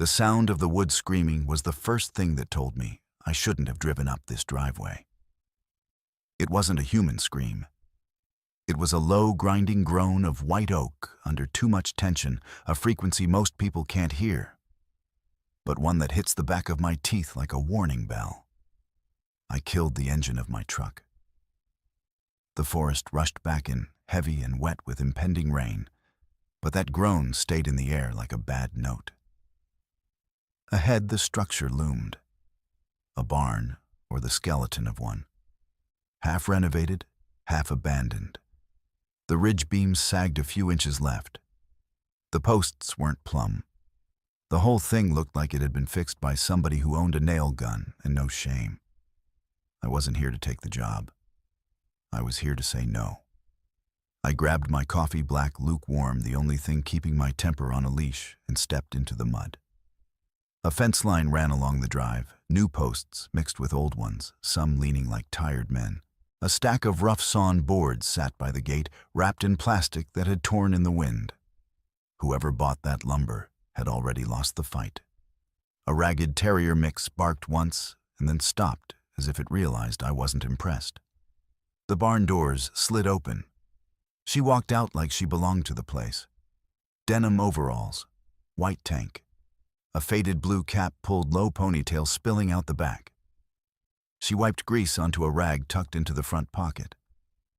The sound of the wood screaming was the first thing that told me I shouldn't have driven up this driveway. It wasn't a human scream. It was a low, grinding groan of white oak under too much tension, a frequency most people can't hear, but one that hits the back of my teeth like a warning bell. I killed the engine of my truck. The forest rushed back in, heavy and wet with impending rain, but that groan stayed in the air like a bad note. Ahead, the structure loomed. A barn, or the skeleton of one. Half renovated, half abandoned. The ridge beams sagged a few inches left. The posts weren't plumb. The whole thing looked like it had been fixed by somebody who owned a nail gun and no shame. I wasn't here to take the job. I was here to say no. I grabbed my coffee black lukewarm, the only thing keeping my temper on a leash, and stepped into the mud. A fence line ran along the drive, new posts mixed with old ones, some leaning like tired men. A stack of rough-sawn boards sat by the gate, wrapped in plastic that had torn in the wind. Whoever bought that lumber had already lost the fight. A ragged terrier mix barked once and then stopped as if it realized I wasn't impressed. The barn doors slid open. She walked out like she belonged to the place. Denim overalls, white tank, a faded blue cap pulled low ponytail spilling out the back. She wiped grease onto a rag tucked into the front pocket.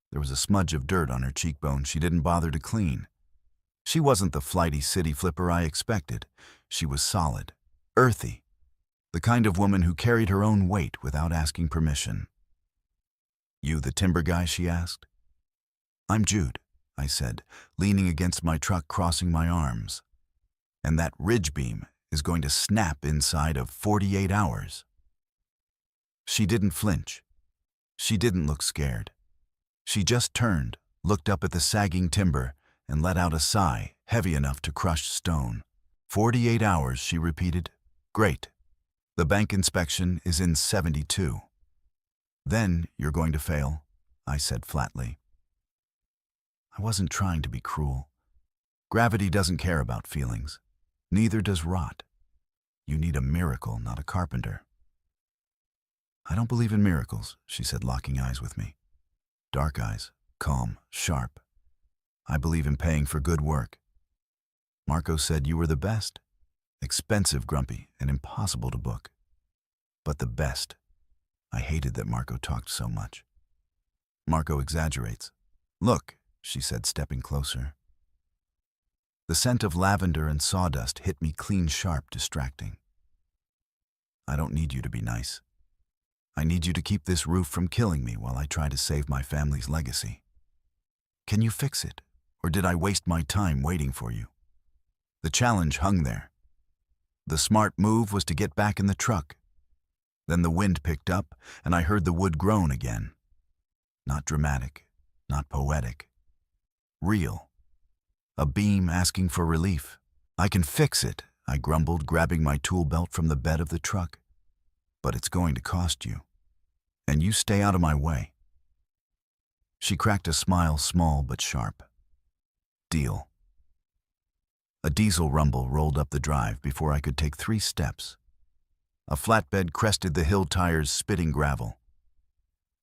There was a smudge of dirt on her cheekbone she didn't bother to clean. She wasn't the flighty city flipper I expected. She was solid, earthy, the kind of woman who carried her own weight without asking permission. "You the timber guy?" she asked. "I'm Jude," I said, leaning against my truck, crossing my arms. "And that ridge beam is going to snap inside of 48 hours. She didn't flinch. She didn't look scared. She just turned, looked up at the sagging timber, and let out a sigh heavy enough to crush stone. 48 hours, she repeated. Great. The bank inspection is in 72. Then you're going to fail, I said flatly. I wasn't trying to be cruel. Gravity doesn't care about feelings. Neither does rot. You need a miracle, not a carpenter. I don't believe in miracles, she said, locking eyes with me. Dark eyes, calm, sharp. I believe in paying for good work. Marco said you were the best. Expensive, grumpy, and impossible to book. But the best. I hated that Marco talked so much. Marco exaggerates. Look, she said, stepping closer. The scent of lavender and sawdust hit me clean sharp, distracting. I don't need you to be nice. I need you to keep this roof from killing me while I try to save my family's legacy. Can you fix it, or did I waste my time waiting for you? The challenge hung there. The smart move was to get back in the truck. Then the wind picked up, and I heard the wood groan again. Not dramatic, not poetic. Real. A beam asking for relief. I can fix it, I grumbled, grabbing my tool belt from the bed of the truck. But it's going to cost you. And you stay out of my way. She cracked a smile, small but sharp. Deal. A diesel rumble rolled up the drive before I could take 3 steps. A flatbed crested the hill tires, spitting gravel.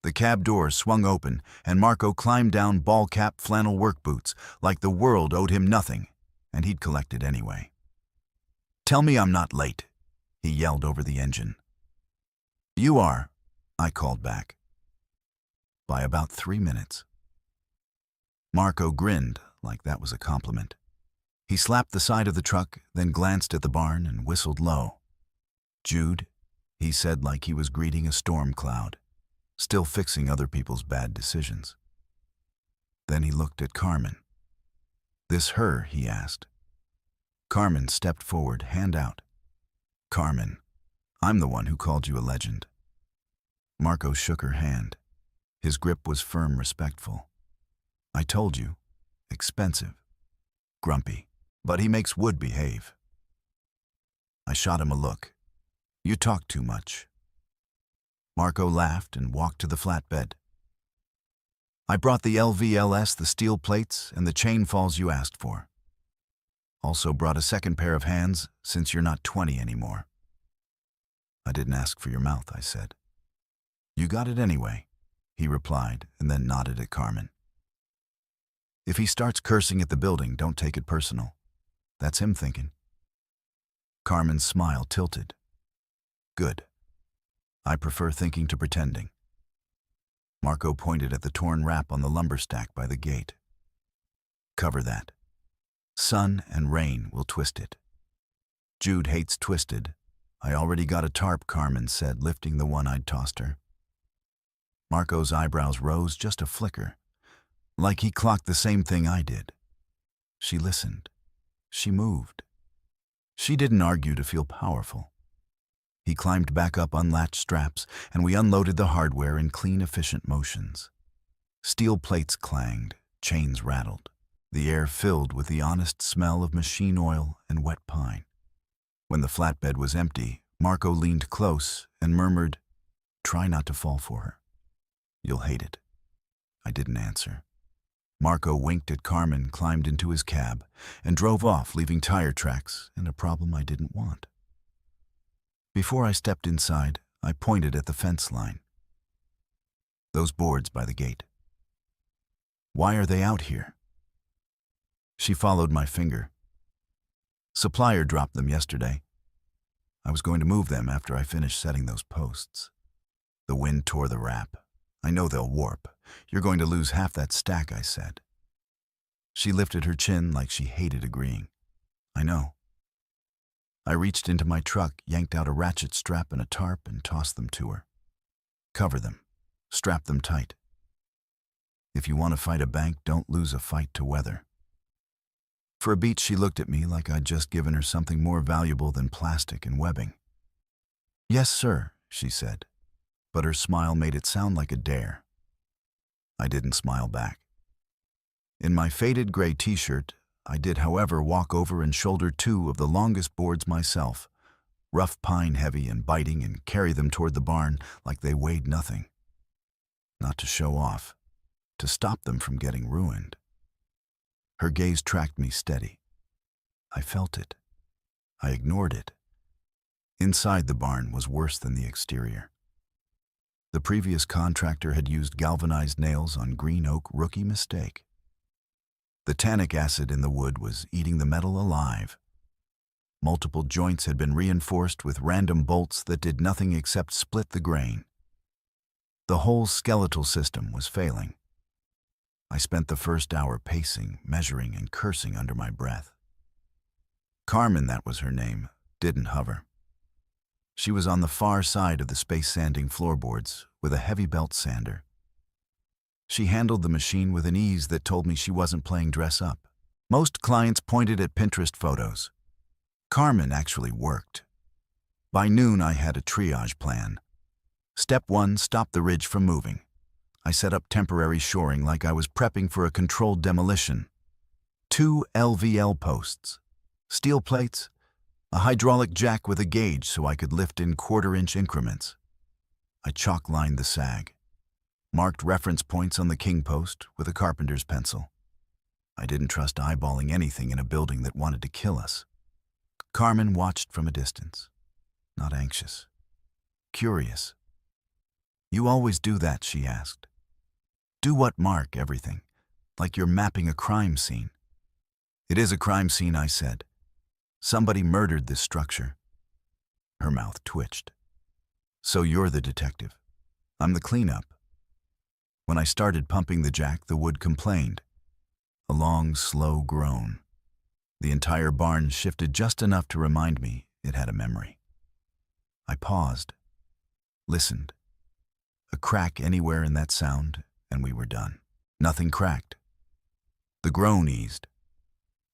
The cab doors swung open, and Marco climbed down, ball-cap flannel work boots, like the world owed him nothing, and he'd collect it anyway. Tell me I'm not late, he yelled over the engine. You are, I called back. By about 3 minutes. Marco grinned like that was a compliment. He slapped the side of the truck, then glanced at the barn and whistled low. Jude, he said like he was greeting a storm cloud, still fixing other people's bad decisions. Then he looked at Carmen. This her, he asked. Carmen stepped forward, hand out. Carmen, I'm the one who called you a legend. Marco shook her hand. His grip was firm, respectful. I told you, expensive, grumpy, but he makes wood behave. I shot him a look. You talk too much. Marco laughed and walked to the flatbed. I brought the LVLS, the steel plates, and the chain falls you asked for. Also brought a second pair of hands since you're not 20 anymore. I didn't ask for your mouth, I said. You got it anyway, he replied, and then nodded at Carmen. If he starts cursing at the building, don't take it personal. That's him thinking. Carmen's smile tilted. Good. I prefer thinking to pretending. Marco pointed at the torn wrap on the lumber stack by the gate. Cover that. Sun and rain will twist it. Jude hates twisted. I already got a tarp, Carmen said, lifting the one I'd tossed her. Marco's eyebrows rose just a flicker, like he clocked the same thing I did. She listened. She moved. She didn't argue to feel powerful. He climbed back up unlatched straps, and we unloaded the hardware in clean, efficient motions. Steel plates clanged, chains rattled. The air filled with the honest smell of machine oil and wet pine. When the flatbed was empty, Marco leaned close and murmured, "Try not to fall for her. You'll hate it." I didn't answer. Marco winked at Carmen, climbed into his cab, and drove off, leaving tire tracks and a problem I didn't want. Before I stepped inside, I pointed at the fence line. Those boards by the gate. Why are they out here? She followed my finger. Supplier dropped them yesterday. I was going to move them after I finished setting those posts. The wind tore the wrap. I know they'll warp. You're going to lose half that stack, I said. She lifted her chin like she hated agreeing. I know. I reached into my truck, yanked out a ratchet strap and a tarp, and tossed them to her. Cover them. Strap them tight. If you want to fight a bank, don't lose a fight to weather. For a beat, she looked at me like I'd just given her something more valuable than plastic and webbing. Yes, sir, she said, but her smile made it sound like a dare. I didn't smile back. In my faded gray t-shirt, I did, however, walk over and shoulder 2 of the longest boards myself, rough pine heavy and biting, and carry them toward the barn like they weighed nothing. Not to show off, to stop them from getting ruined. Her gaze tracked me steady. I felt it. I ignored it. Inside the barn was worse than the exterior. The previous contractor had used galvanized nails on green oak, rookie mistake. The tannic acid in the wood was eating the metal alive. Multiple joints had been reinforced with random bolts that did nothing except split the grain. The whole skeletal system was failing. I spent the first hour pacing, measuring, and cursing under my breath. Carmen, that was her name, didn't hover. She was on the far side of the space sanding floorboards with a heavy belt sander. She handled the machine with an ease that told me she wasn't playing dress up. Most clients pointed at Pinterest photos. Carmen actually worked. By noon, I had a triage plan. Step 1, stop the ridge from moving. I set up temporary shoring like I was prepping for a controlled demolition. 2 LVL posts, steel plates, a hydraulic jack with a gauge so I could lift in 1/4-inch increments. I chalk-lined the sag, marked reference points on the king post with a carpenter's pencil. I didn't trust eyeballing anything in a building that wanted to kill us. Carmen watched from a distance, not anxious, curious. You always do that, she asked. Do what? Mark everything, like you're mapping a crime scene. It is a crime scene, I said. Somebody murdered this structure. Her mouth twitched. So you're the detective. I'm the cleanup. When I started pumping the jack, the wood complained. A long, slow groan. The entire barn shifted just enough to remind me it had a memory. I paused, listened. A crack anywhere in that sound, and we were done. Nothing cracked. The groan eased.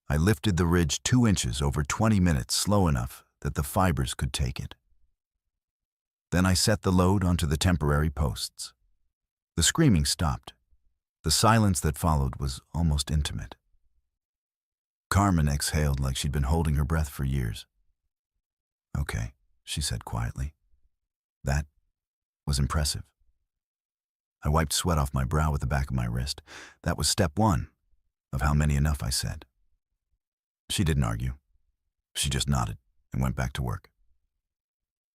I lifted the ridge 2 inches over 20 minutes, slow enough that the fibers could take it. Then I set the load onto the temporary posts. The screaming stopped. The silence that followed was almost intimate. Carmen exhaled like she'd been holding her breath for years. Okay, she said quietly. That was impressive. I wiped sweat off my brow with the back of my wrist. That was step 1 of how many enough, I said. She didn't argue. She just nodded and went back to work.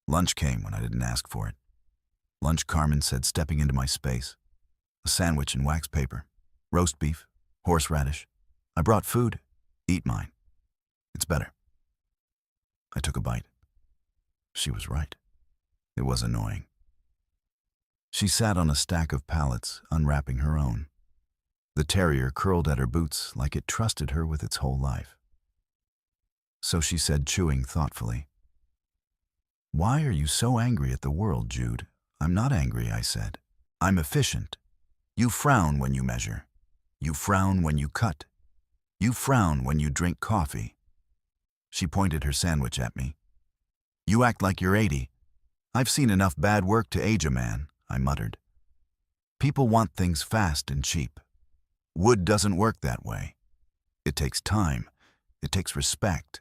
Lunch came when I didn't ask for it. Lunch, Carmen said, stepping into my space. A sandwich and wax paper, roast beef, horseradish. I brought food. Eat mine. It's better. I took a bite. She was right. It was annoying. She sat on a stack of pallets, unwrapping her own. The terrier curled at her boots like it trusted her with its whole life. So she said, chewing thoughtfully, "Why are you so angry at the world, Jude?" "I'm not angry," I said. "I'm efficient. You frown when you measure. You frown when you cut. You frown when you drink coffee." She pointed her sandwich at me. "You act like you're 80. I've seen enough bad work to age a man," I muttered. "People want things fast and cheap. Wood doesn't work that way. It takes time. It takes respect."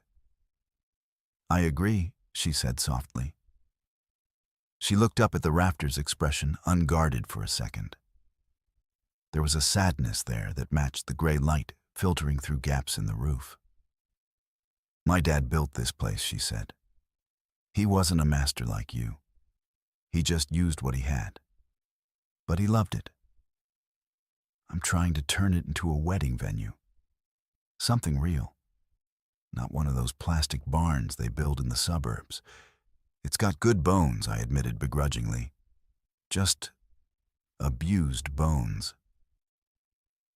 "I agree," she said softly. She looked up at the rafters, expression unguarded for a second. There was a sadness there that matched the gray light filtering through gaps in the roof. "My dad built this place," she said. "He wasn't a master like you. He just used what he had. But he loved it. I'm trying to turn it into a wedding venue. Something real. Not one of those plastic barns they build in the suburbs. It's got good bones," I admitted begrudgingly. "Just abused bones."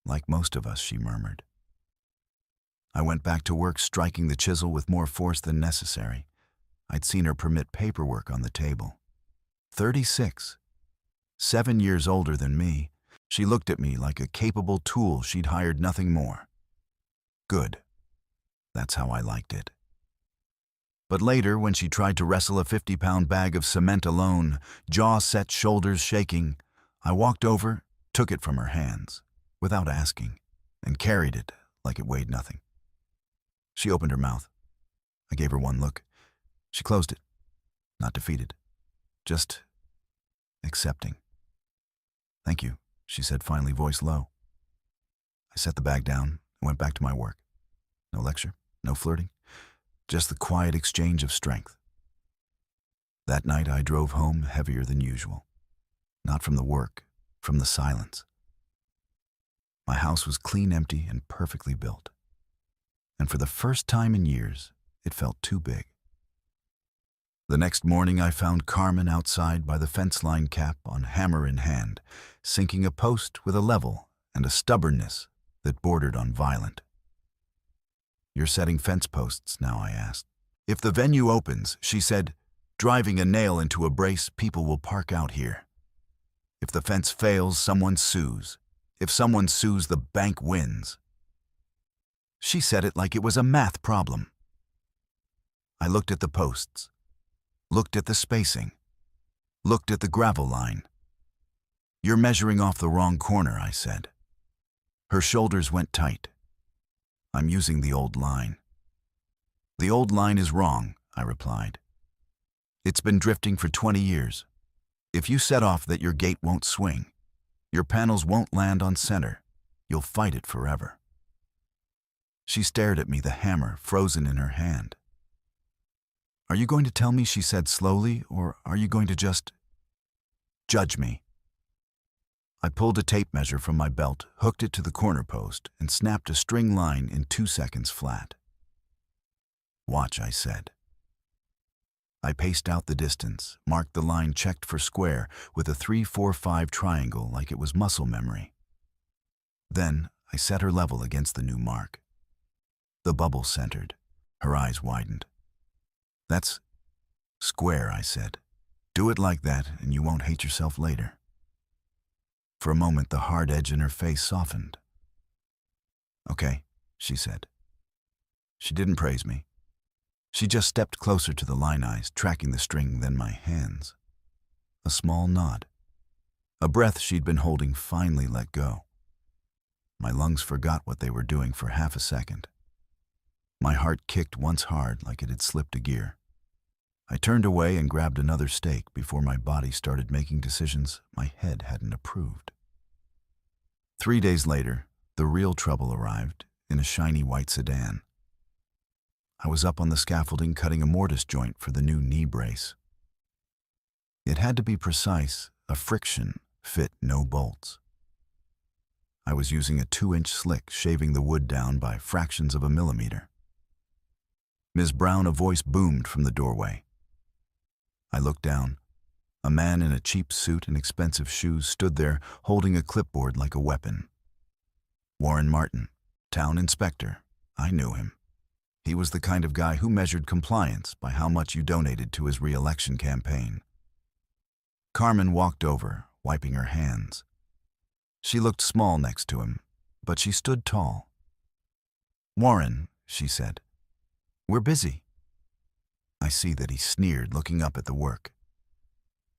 "Like most of us," she murmured. I went back to work, striking the chisel with more force than necessary. I'd seen her permit paperwork on the table. 36. 7 years older than me. She looked at me like a capable tool she'd hired, nothing more. Good. That's how I liked it. But later, when she tried to wrestle a 50-pound bag of cement alone, jaw set, shoulders shaking, I walked over, took it from her hands, without asking, and carried it like it weighed nothing. She opened her mouth. I gave her one look. She closed it, not defeated, just accepting. "Thank you," she said finally, voice low. I set the bag down and went back to my work. No lecture, no flirting, just the quiet exchange of strength. That night I drove home heavier than usual. Not from the work, from the silence. My house was clean, empty, and perfectly built. And for the first time in years, it felt too big. The next morning I found Carmen outside by the fence line cap on hammer in hand, sinking a post with a level and a stubbornness that bordered on violent. "You're setting fence posts now?" I asked. "If the venue opens," she said, "driving a nail into a brace, people will park out here. If the fence fails, someone sues. If someone sues, the bank wins." She said it like it was a math problem. I looked at the posts, looked at the spacing, looked at the gravel line. "You're measuring off the wrong corner," I said. Her shoulders went tight. "I'm using the old line." "The old line is wrong," I replied. "It's been drifting for 20 years. If you set off that, your gate won't swing. Your panels won't land on center. You'll fight it forever." She stared at me, the hammer frozen in her hand. "Are you going to tell me," she said slowly, "or are you going to just judge me?" I pulled a tape measure from my belt, hooked it to the corner post, and snapped a string line in 2 seconds flat. "Watch," I said. I paced out the distance, marked the line, checked for square with a 3-4-5 triangle like it was muscle memory. Then I set her level against the new mark. The bubble centered. Her eyes widened. "That's square," I said. "Do it like that and you won't hate yourself later." For a moment, the hard edge in her face softened. "Okay," she said. She didn't praise me. She just stepped closer to the line eyes, tracking the string, then my hands. A small nod. A breath she'd been holding finally let go. My lungs forgot what they were doing for half a second. My heart kicked once hard like it had slipped a gear. I turned away and grabbed another steak before my body started making decisions my head hadn't approved. 3 days later, the real trouble arrived in a shiny white sedan. I was up on the scaffolding cutting a mortise joint for the new knee brace. It had to be precise, a friction fit, no bolts. I was using a 2-inch slick, shaving the wood down by fractions of a millimeter. "Ms. Brown," a voice boomed from the doorway. I looked down. A man in a cheap suit and expensive shoes stood there, holding a clipboard like a weapon. Warren Martin, town inspector. I knew him. He was the kind of guy who measured compliance by how much you donated to his re-election campaign. Carmen walked over, wiping her hands. She looked small next to him, but she stood tall. "Warren," she said, "we're busy." I see that he sneered, looking up at the work.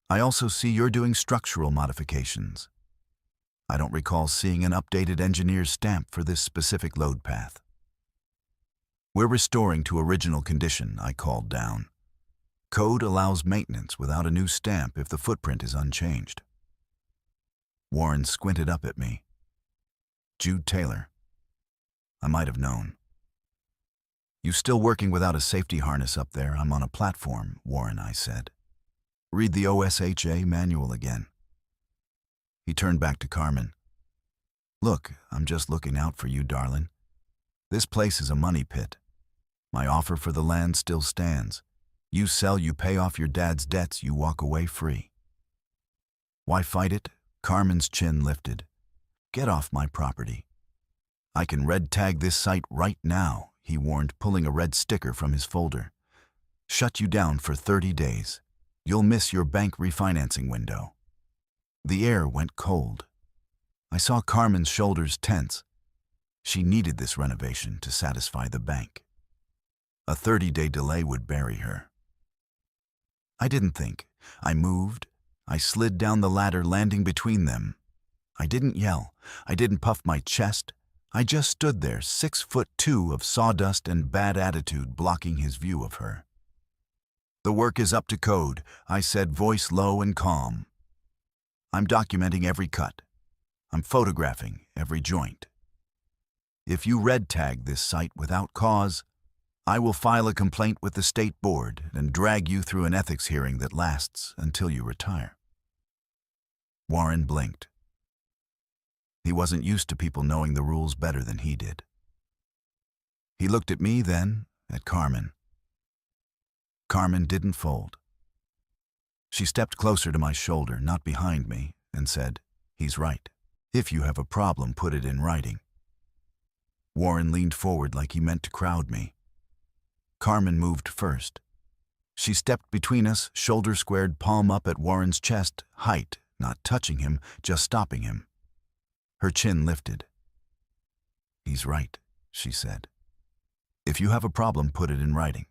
"I also see you're doing structural modifications. I don't recall seeing an updated engineer's stamp for this specific load path." "We're restoring to original condition," I called down. "Code allows maintenance without a new stamp if the footprint is unchanged." Warren squinted up at me. "Jude Taylor." I might have known. "You still working without a safety harness up there? I'm on a platform," Warren, I said. "Read the OSHA manual again." He turned back to Carmen. "Look, I'm just looking out for you, darling. This place is a money pit. My offer for the land still stands. You sell, you pay off your dad's debts, you walk away free." "Why fight it?" Carmen's chin lifted. "Get off my property." "I can red tag this site right now," he warned, pulling a red sticker from his folder. "Shut you down for 30 days. You'll miss your bank refinancing window." The air went cold. I saw Carmen's shoulders tense. She needed this renovation to satisfy the bank. A 30-day delay would bury her. I didn't think. I moved. I slid down the ladder, landing between them. I didn't yell. I didn't puff my chest. I just stood there, 6'2" of sawdust and bad attitude blocking his view of her. "The work is up to code," I said, voice low and calm. "I'm documenting every cut. I'm photographing every joint. If you red tag this site without cause, I will file a complaint with the state board and drag you through an ethics hearing that lasts until you retire." Warren blinked. He wasn't used to people knowing the rules better than he did. He looked at me, then at Carmen. Carmen didn't fold. She stepped closer to my shoulder, not behind me, and said, "He's right. If you have a problem, put it in writing." Warren leaned forward like he meant to crowd me. Carmen moved first. She stepped between us, shoulder squared, palm up at Warren's chest, height, not touching him, just stopping him. Her chin lifted. "He's right," she said. "If you have a problem, put it in writing."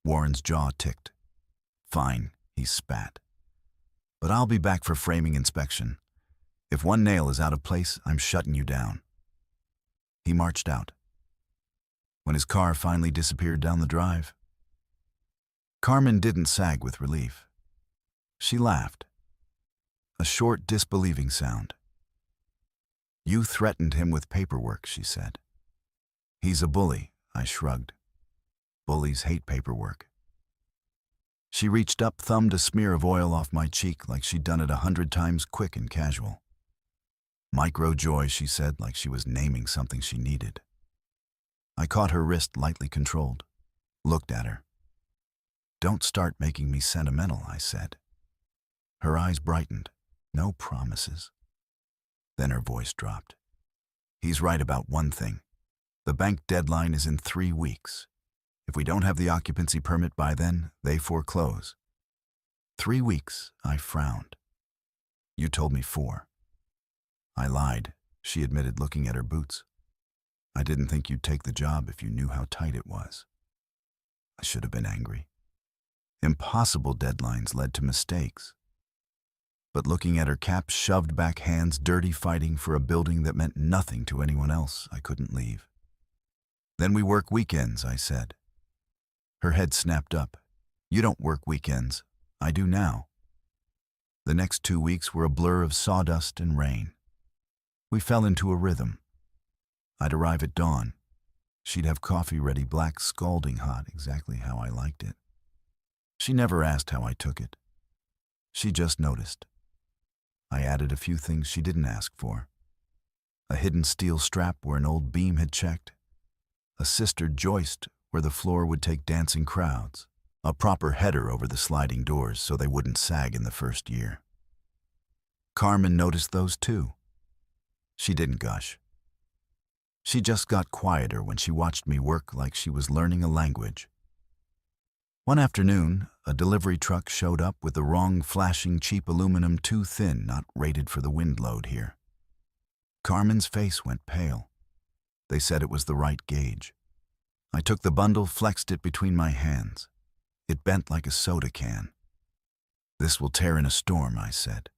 Warren's jaw ticked. "Fine," he spat. "But I'll be back for framing inspection. If one nail is out of place, I'm shutting you down." He marched out. When his car finally disappeared down the drive, Carmen didn't sag with relief. She laughed. A short, disbelieving sound. "You threatened him with paperwork," she said. "He's a bully," I shrugged. "Bullies hate paperwork." She reached up, thumbed a smear of oil off my cheek like she'd done it 100 times, quick and casual. "Micro joy," she said, like she was naming something she needed. I caught her wrist, lightly controlled, looked at her. "Don't start making me sentimental," I said. Her eyes brightened. "No promises." Then her voice dropped. "He's right about one thing. The bank deadline is in 3 weeks. If we don't have the occupancy permit by then, they foreclose." 3 weeks, I frowned. "You told me 4. I lied," she admitted, looking at her boots. "I didn't think you'd take the job if you knew how tight it was." I should have been angry. Impossible deadlines led to mistakes. But looking at her cap, shoved back hands, dirty fighting for a building that meant nothing to anyone else, I couldn't leave. "Then we work weekends," I said. Her head snapped up. "You don't work weekends. I do now." The next 2 weeks were a blur of sawdust and rain. We fell into a rhythm. I'd arrive at dawn. She'd have coffee ready, black, scalding hot, exactly how I liked it. She never asked how I took it. She just noticed. I added a few things she didn't ask for. A hidden steel strap where an old beam had checked. A sistered joist where the floor would take dancing crowds. A proper header over the sliding doors so they wouldn't sag in the first year. Carmen noticed those too. She didn't gush. She just got quieter when she watched me work like she was learning a language. One afternoon, a delivery truck showed up with the wrong flashing cheap aluminum, too thin, not rated for the wind load here. Carmen's face went pale. They said it was the right gauge. I took the bundle, flexed it between my hands. It bent like a soda can. "This will tear in a storm," I said.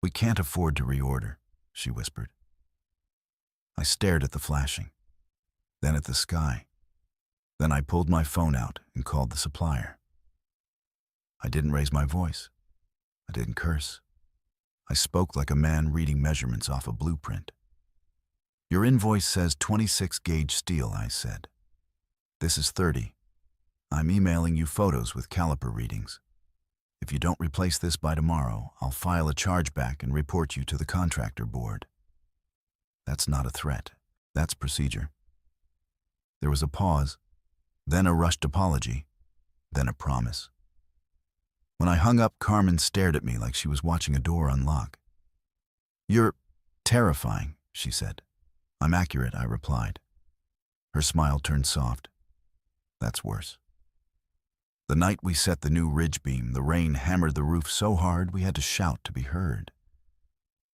"We can't afford to reorder," she whispered. I stared at the flashing, then at the sky. Then I pulled my phone out and called the supplier. I didn't raise my voice. I didn't curse. I spoke like a man reading measurements off a blueprint. "Your invoice says 26 gauge steel," I said. "This is 30. I'm emailing you photos with caliper readings. If you don't replace this by tomorrow, I'll file a chargeback and report you to the contractor board." That's not a threat. That's procedure. There was a pause, then a rushed apology, then a promise. When I hung up, Carmen stared at me like she was watching a door unlock. "You're terrifying," she said. "I'm accurate," I replied. Her smile turned soft. "That's worse." The night we set the new ridge beam, the rain hammered the roof so hard we had to shout to be heard.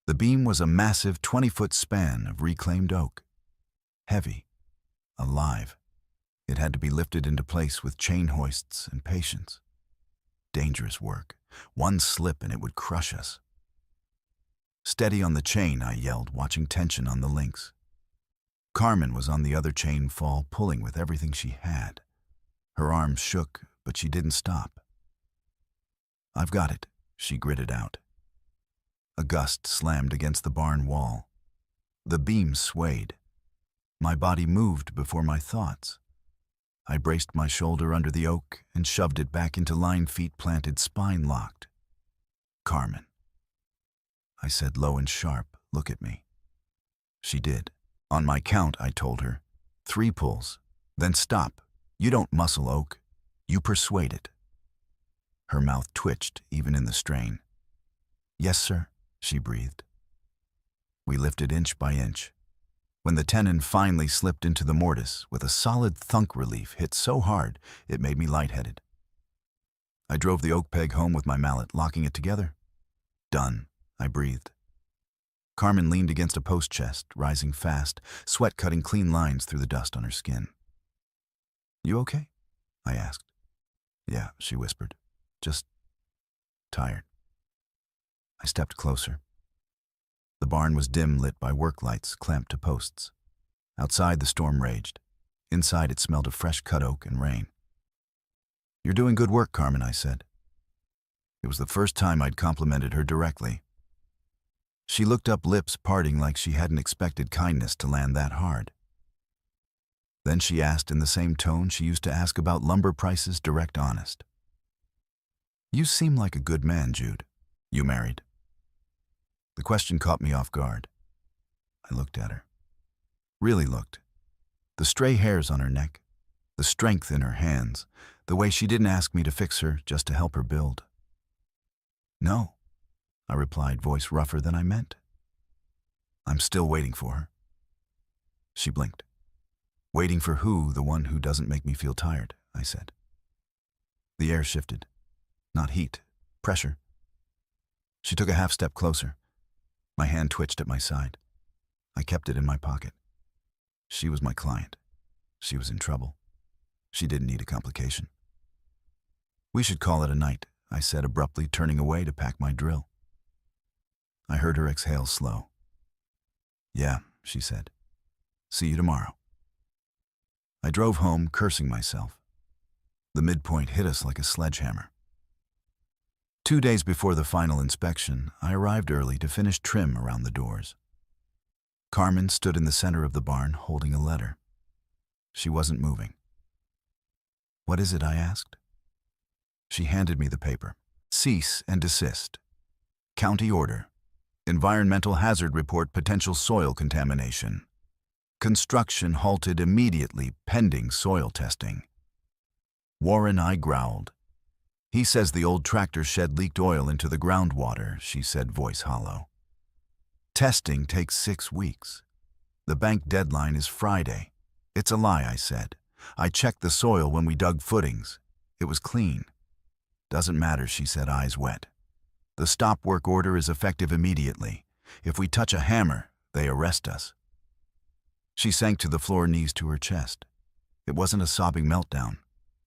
The beam was a massive 20-foot span of reclaimed oak. Heavy. Alive. It had to be lifted into place with chain hoists and patience. Dangerous work. One slip and it would crush us. "Steady on the chain," I yelled, watching tension on the links. Carmen was on the other chain fall, pulling with everything she had. Her arms shook, but she didn't stop. "I've got it," she gritted out. A gust slammed against the barn wall. The beam swayed. My body moved before my thoughts. I braced my shoulder under the oak and shoved it back into line, feet planted, spine locked. "Carmen," I said low and sharp, "look at me." She did. "On my count," I told her. 3 pulls. Then stop. You don't muscle oak. You persuade it." Her mouth twitched, even in the strain. "Yes, sir," she breathed. We lifted inch by inch. When the tenon finally slipped into the mortise, with a solid thunk, relief hit so hard it made me lightheaded. I drove the oak peg home with my mallet, locking it together. "Done," I breathed. Carmen leaned against a post chest, rising fast, sweat cutting clean lines through the dust on her skin. "You okay?" I asked. "Yeah," she whispered. "Just tired." I stepped closer. The barn was dim, lit by work lights clamped to posts. Outside, the storm raged. Inside, it smelled of fresh cut oak and rain. "You're doing good work, Carmen," I said. It was the first time I'd complimented her directly. She looked up, lips parting like she hadn't expected kindness to land that hard. Then she asked in the same tone she used to ask about lumber prices, direct, honest. "You seem like a good man, Jude. You married?" The question caught me off guard. I looked at her. Really looked. The stray hairs on her neck, the strength in her hands, the way she didn't ask me to fix her, just to help her build. "No," I replied, voice rougher than I meant. "I'm still waiting for her." She blinked. "Waiting for who? The one who doesn't make me feel tired," I said. The air shifted. Not heat, pressure. She took a half step closer. My hand twitched at my side. I kept it in my pocket. She was my client. She was in trouble. She didn't need a complication. "We should call it a night," I said abruptly, turning away to pack my drill. I heard her exhale slow. "Yeah," she said. "See you tomorrow." I drove home, cursing myself. The midpoint hit us like a sledgehammer. 2 days before the final inspection, I arrived early to finish trim around the doors. Carmen stood in the center of the barn holding a letter. She wasn't moving. "What is it?" I asked. She handed me the paper. "Cease and desist. County order. Environmental hazard report, potential soil contamination. Construction halted immediately pending soil testing." Warren, I growled. "He says the old tractor shed leaked oil into the groundwater," she said, voice hollow. "Testing takes 6 weeks. The bank deadline is Friday." "It's a lie," I said. "I checked the soil when we dug footings. It was clean." "Doesn't matter," she said, eyes wet. "The stop work order is effective immediately. If we touch a hammer, they arrest us." She sank to the floor, knees to her chest. It wasn't a sobbing meltdown.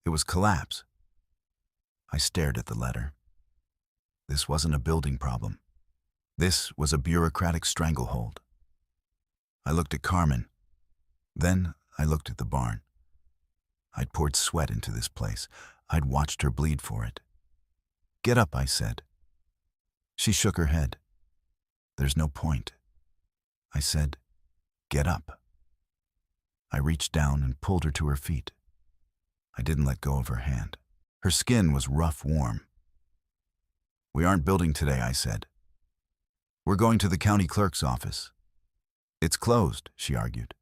It was collapse. I stared at the letter. This wasn't a building problem. This was a bureaucratic stranglehold. I looked at Carmen. Then I looked at the barn. I'd poured sweat into this place. I'd watched her bleed for it. "Get up," I said. She shook her head. "There's no point." I said, "Get up." I reached down and pulled her to her feet. I didn't let go of her hand. Her skin was rough warm. "We aren't building today," I said. "We're going to the county clerk's office." "It's closed," she argued.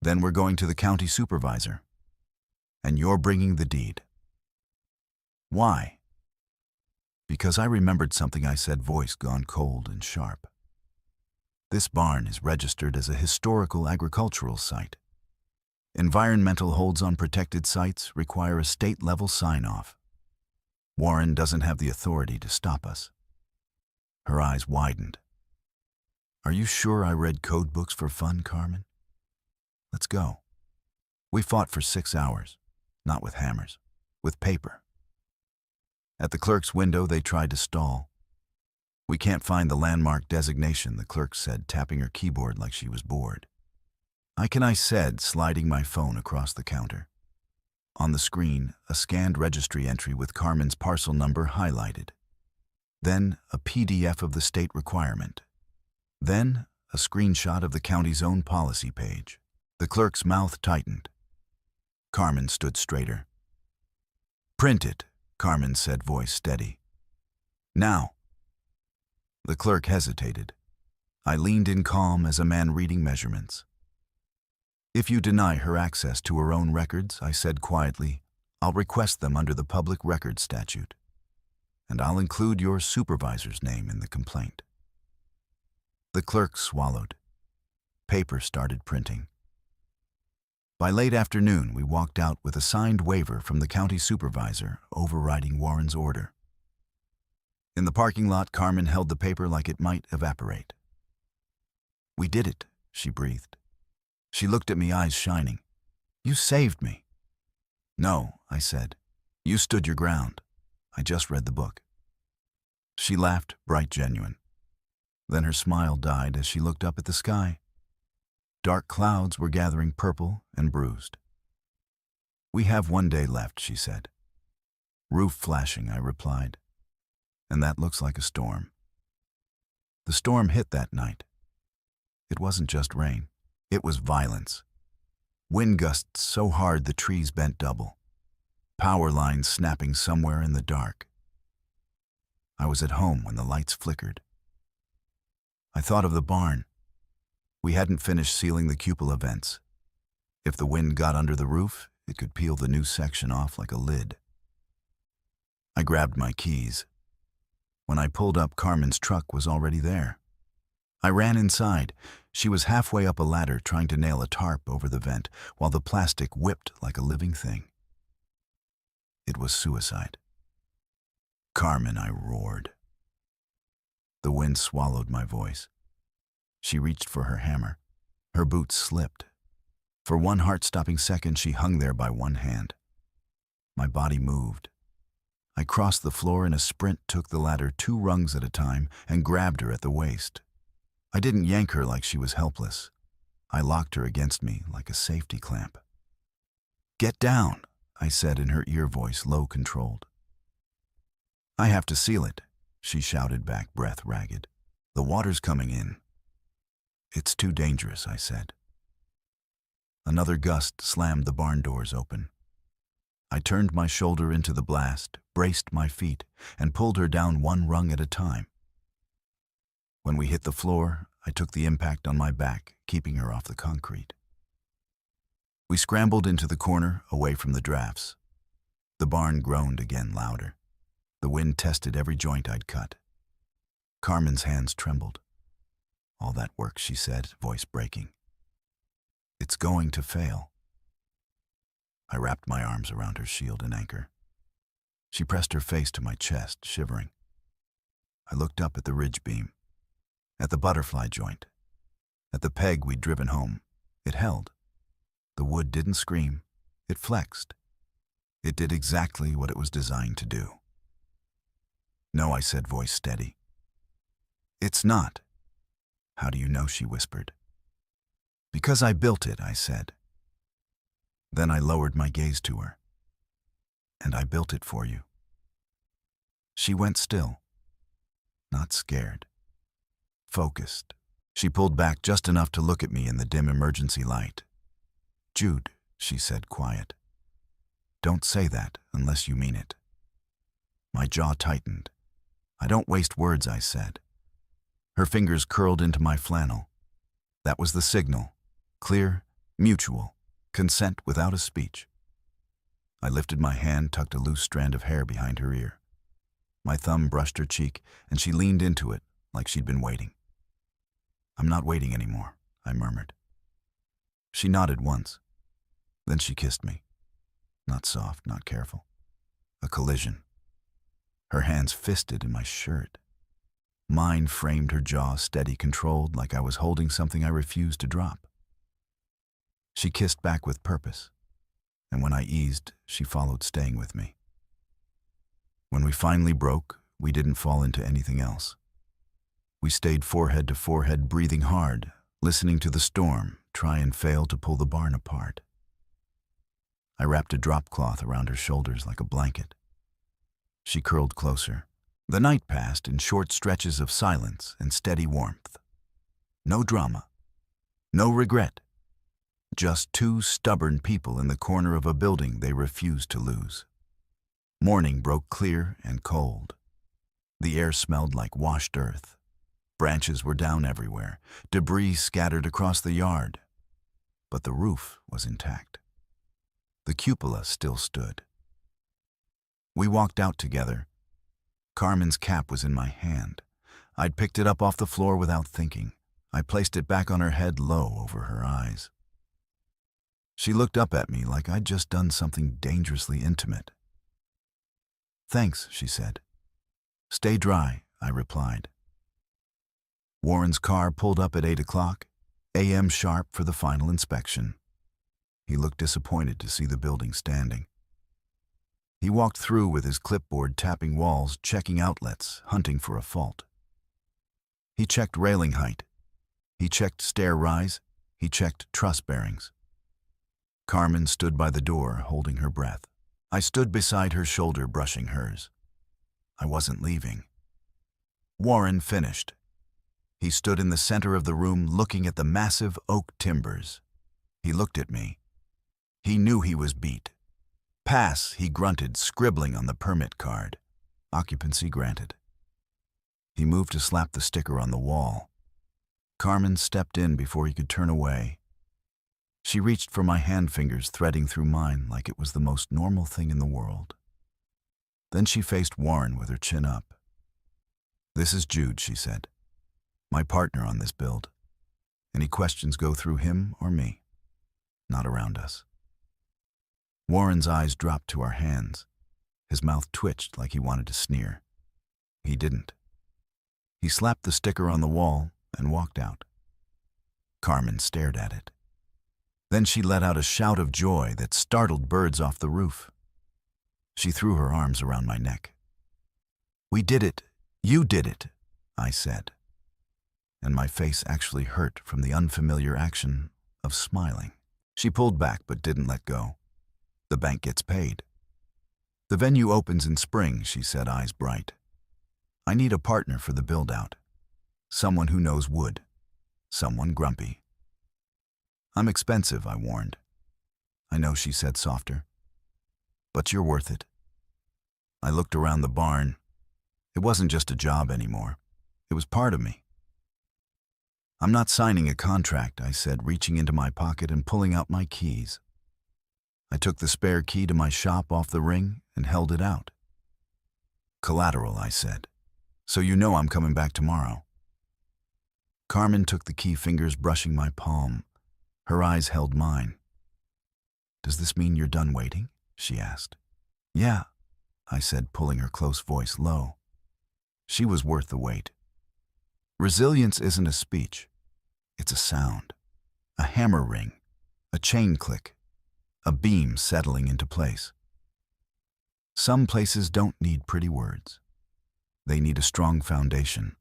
"Then we're going to the county supervisor. And you're bringing the deed." "Why?" "Because I remembered something I said, voice gone cold and sharp. This barn is registered as a historical agricultural site. Environmental holds on protected sites require a state-level sign-off. Warren doesn't have the authority to stop us." Her eyes widened. "Are you sure I read code books for fun, Carmen? Let's go." We fought for 6 hours, not with hammers, with paper. At the clerk's window, they tried to stall. "We can't find the landmark designation," the clerk said, tapping her keyboard like she was bored. I said, sliding my phone across the counter. On the screen, a scanned registry entry with Carmen's parcel number highlighted. Then a PDF of the state requirement. Then a screenshot of the county's own policy page. The clerk's mouth tightened. Carmen stood straighter. "Print it," Carmen said, voice steady. "Now." The clerk hesitated. I leaned in calm as a man reading measurements. "If you deny her access to her own records," I said quietly, "I'll request them under the Public Records Statute. And I'll include your supervisor's name in the complaint." The clerk swallowed. Paper started printing. By late afternoon, we walked out with a signed waiver from the county supervisor overriding Warren's order. In the parking lot, Carmen held the paper like it might evaporate. "We did it," she breathed. She looked at me, eyes shining. "You saved me." "No," I said. "You stood your ground. I just read the book." She laughed, bright, genuine. Then her smile died as she looked up at the sky. Dark clouds were gathering, purple and bruised. "We have 1 day left," she said. "Roof flashing," I replied. "And that looks like a storm." The storm hit that night. It wasn't just rain. It was violence. Wind gusts so hard the trees bent double. Power lines snapping somewhere in the dark. I was at home when the lights flickered. I thought of the barn. We hadn't finished sealing the cupola vents. If the wind got under the roof, it could peel the new section off like a lid. I grabbed my keys. When I pulled up, Carmen's truck was already there. I ran inside. She was halfway up a ladder trying to nail a tarp over the vent while the plastic whipped like a living thing. It was suicide. "Carmen," I roared. The wind swallowed my voice. She reached for her hammer. Her boots slipped. For one heart-stopping second, she hung there by one hand. My body moved. I crossed the floor in a sprint, took the ladder 2 rungs at a time, and grabbed her at the waist. I didn't yank her like she was helpless. I locked her against me like a safety clamp. "Get down," I said in her ear, voice low, controlled. "I have to seal it," she shouted back, breath ragged. "The water's coming in." "It's too dangerous," I said. Another gust slammed the barn doors open. I turned my shoulder into the blast, braced my feet, and pulled her down one rung at a time. When we hit the floor, I took the impact on my back, keeping her off the concrete. We scrambled into the corner, away from the drafts. The barn groaned again louder. The wind tested every joint I'd cut. Carmen's hands trembled. "All that work," she said, voice breaking. "It's going to fail." I wrapped my arms around her shield and anchor. She pressed her face to my chest, shivering. I looked up at the ridge beam, at the butterfly joint, at the peg we'd driven home. It held. The wood didn't scream. It flexed. It did exactly what it was designed to do. "No," I said, voice steady. "It's not." "How do you know?" she whispered. "Because I built it," I said. Then I lowered my gaze to her. "And I built it for you." She went still. Not scared. Focused. She pulled back just enough to look at me in the dim emergency light. "Jude," she said, quiet. "Don't say that unless you mean it." My jaw tightened. "I don't waste words," I said. Her fingers curled into my flannel. That was the signal. Clear, mutual, consent without a speech. I lifted my hand, tucked a loose strand of hair behind her ear. My thumb brushed her cheek, and she leaned into it like she'd been waiting. "I'm not waiting anymore," I murmured. She nodded once. Then she kissed me. Not soft, not careful. A collision. Her hands fisted in my shirt. Mine framed her jaw, steady, controlled, like I was holding something I refused to drop. She kissed back with purpose, and when I eased, she followed, staying with me. When we finally broke, we didn't fall into anything else. We stayed forehead to forehead, breathing hard, listening to the storm try and fail to pull the barn apart. I wrapped a drop cloth around her shoulders like a blanket. She curled closer. The night passed in short stretches of silence and steady warmth. No drama. No regret. Just two stubborn people in the corner of a building they refused to lose. Morning broke clear and cold. The air smelled like washed earth. Branches were down everywhere, debris scattered across the yard. But the roof was intact. The cupola still stood. We walked out together. Carmen's cap was in my hand. I'd picked it up off the floor without thinking. I placed it back on her head, low over her eyes. She looked up at me like I'd just done something dangerously intimate. "Thanks," she said. "Stay dry," I replied. Warren's car pulled up at 8 o'clock, a.m. sharp, for the final inspection. He looked disappointed to see the building standing. He walked through with his clipboard, tapping walls, checking outlets, hunting for a fault. He checked railing height. He checked stair rise. He checked truss bearings. Carmen stood by the door, holding her breath. I stood beside her shoulder, brushing hers. I wasn't leaving. Warren finished. He stood in the center of the room, looking at the massive oak timbers. He looked at me. He knew he was beat. "Pass," he grunted, scribbling on the permit card. Occupancy granted. He moved to slap the sticker on the wall. Carmen stepped in before he could turn away. She reached for my hand, fingers threading through mine like it was the most normal thing in the world. Then she faced Warren with her chin up. "This is Jude," she said. "My partner on this build. Any questions go through him or me. Not around us." Warren's eyes dropped to our hands. His mouth twitched like he wanted to sneer. He didn't. He slapped the sticker on the wall and walked out. Carmen stared at it. Then she let out a shout of joy that startled birds off the roof. She threw her arms around my neck. "We did it. You did it," I said. And my face actually hurt from the unfamiliar action of smiling. She pulled back but didn't let go. "The bank gets paid." "The venue opens in spring," she said, eyes bright. "I need a partner for the build-out. Someone who knows wood. Someone grumpy." "I'm expensive," I warned. I know, she said softer. But you're worth it. I looked around the barn. It wasn't just a job anymore. It was part of me. I'm not signing a contract, I said, reaching into my pocket and pulling out my keys. I took the spare key to my shop off the ring and held it out. Collateral, I said. So you know I'm coming back tomorrow. Carmen took the key, fingers brushing my palm. Her eyes held mine. Does this mean you're done waiting? She asked. Yeah, I said, pulling her close voice low. She was worth the wait. Resilience isn't a speech. It's a sound. A hammer ring. A chain click. A beam settling into place. Some places don't need pretty words. They need a strong foundation.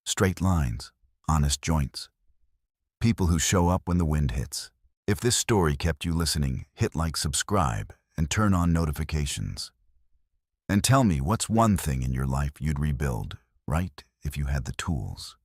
Straight lines. Honest joints. People who show up when the wind hits. If this story kept you listening, hit like, subscribe, and turn on notifications. And tell me, what's one thing in your life you'd rebuild, right, if you had the tools?